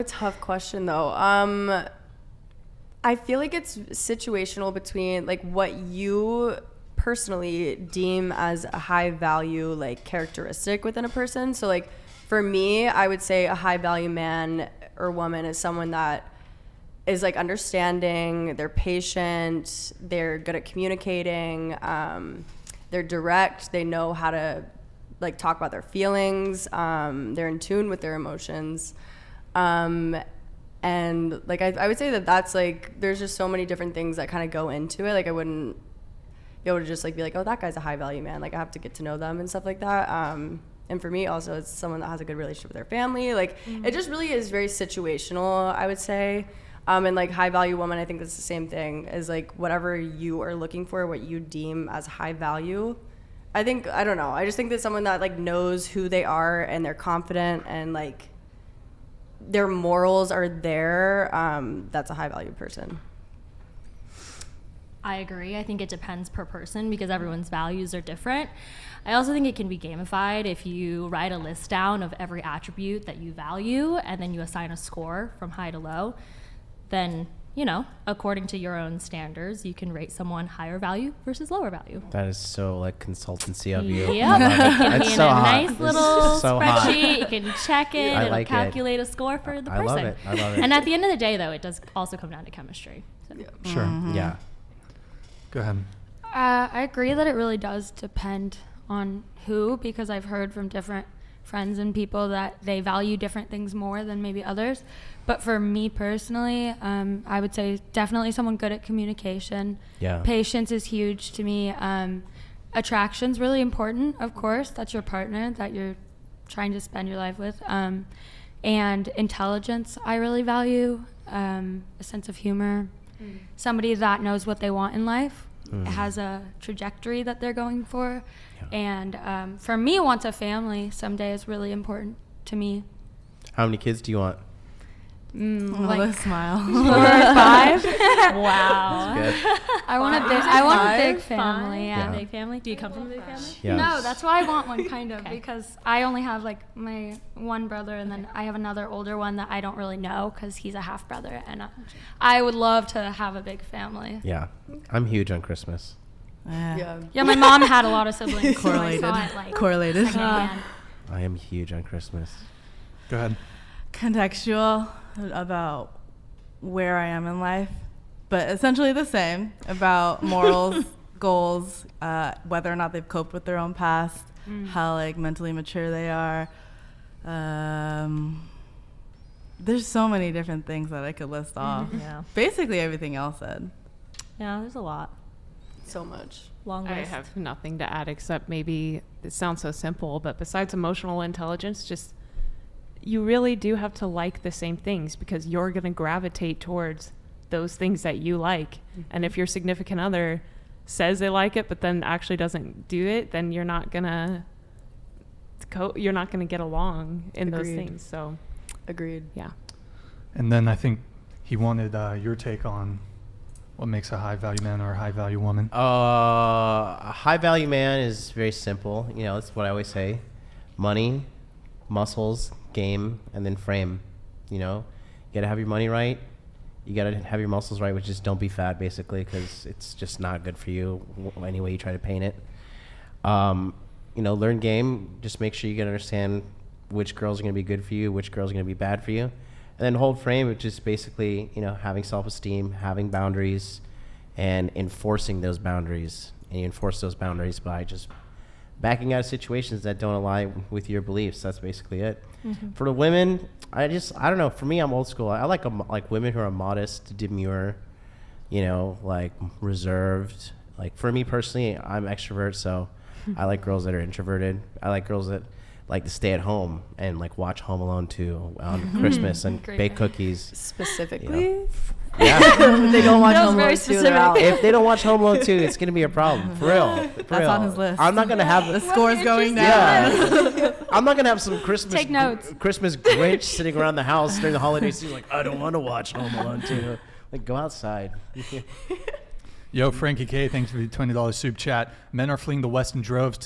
tough question though. I feel like it's situational between like what you personally deem as a high value like characteristic within a person. So like for me, I would say a high value man or woman is someone that is like understanding, they're patient, they're good at communicating, they're direct, they know how to like talk about their feelings, they're in tune with their emotions. And like I would say that that's like there's just so many different things that kind of go into it. Like I wouldn't be able to just like be like, oh, that guy's a high value man. Like I have to get to know them and stuff like that. And for me also, it's someone that has a good relationship with their family. Like it just really is very situational, I would say. And like high value woman, I think that's the same thing as like whatever you are looking for, what you deem as high value. I don't know. I just think that someone that like knows who they are and they're confident and like their morals are there, that's a high value person. I agree. I think it depends per person because everyone's values are different. I also think it can be gamified if you write a list down of every attribute that you value and then you assign a score from high to low. Then, you know, according to your own standards, you can rate someone higher value versus lower value. That is so like consultancy of you. Yep. It can be in so a hot. nice little so spreadsheet. You can check it. I It'll like calculate a score for the I person. love it. I love it. And at the end of the day, though, it does also come down to chemistry. So. Yeah. Sure. Yeah. Go ahead. I agree that it really does depend on who, because I've heard from different friends and people that they value different things more than maybe others. But for me personally, I would say definitely someone good at communication. Yeah. Patience is huge to me. Attraction's really important, of course. That's your partner that you're trying to spend your life with. And intelligence, I really value. A sense of humor. Somebody that knows what they want in life, has a trajectory that they're going for. Yeah. And for me, wants a family someday is really important to me. How many kids do you want? Like smile. 4 or 5. Wow. That's good. I want a big family. Yeah. Big family? Do you come from a big family? Yeah. No, that's why I want one, kind of, Okay. because I only have like my one brother, and then I have another older one that I don't really know because he's a half brother, and I would love to have a big family. Yeah. I'm huge on Christmas. Yeah. Yeah, my mom had a lot of siblings. Correlated. So I saw it, like, Correlated. secondhand. I am huge on Christmas. Go ahead. Contextual about where I am in life, but essentially the same about morals, goals, whether or not they've coped with their own past, how like mentally mature they are. There's so many different things that I could list off. Yeah. Basically everything else said. Yeah, there's a lot. So much. Long I list. have nothing to add except maybe it sounds so simple, but besides emotional intelligence, just you really do have to like the same things because you're going to gravitate towards those things that you like. And if your significant other says they like it but then actually doesn't do it, then you're not going to get along in those Agreed. things. So Agreed. yeah. And then I think he wanted your take on what makes a high value man or a high value woman. A high value man is very simple. You know, that's what I always say. Money, muscles, game, and then frame. You know, you got to have your money right. You got to have your muscles right, which is don't be fat, basically, because it's just not good for you any way you try to paint it. You know, learn game. Just make sure you can understand which girls are going to be good for you, which girls are going to be bad for you. And then hold frame, which is basically, you know, having self-esteem, having boundaries, and enforcing those boundaries. And you enforce those boundaries by just backing out of situations that don't align with your beliefs. That's basically it. Mm-hmm. For the women, I don't know. For me, I'm old school. I like women who are modest, demure, you know, like reserved. Like for me personally, I'm extrovert, so I like girls that are introverted. I like girls that like to stay at home and like watch Home Alone 2 on Christmas and bake cookies. Specifically? You know? Yeah. They don't watch That was Home very Alone 2, specific. they're out. If they don't watch Home Alone 2, it's gonna be a problem. For real. That's on his list. I'm not gonna have The score's going down. Yeah. I'm not gonna have some Christmas Take notes. Christmas Grinch sitting around the house during the holiday season like, I don't want to watch Home Alone 2. Like, go outside. Yo, Frankie K, thanks for the $20 soup chat. Men are fleeing the West in droves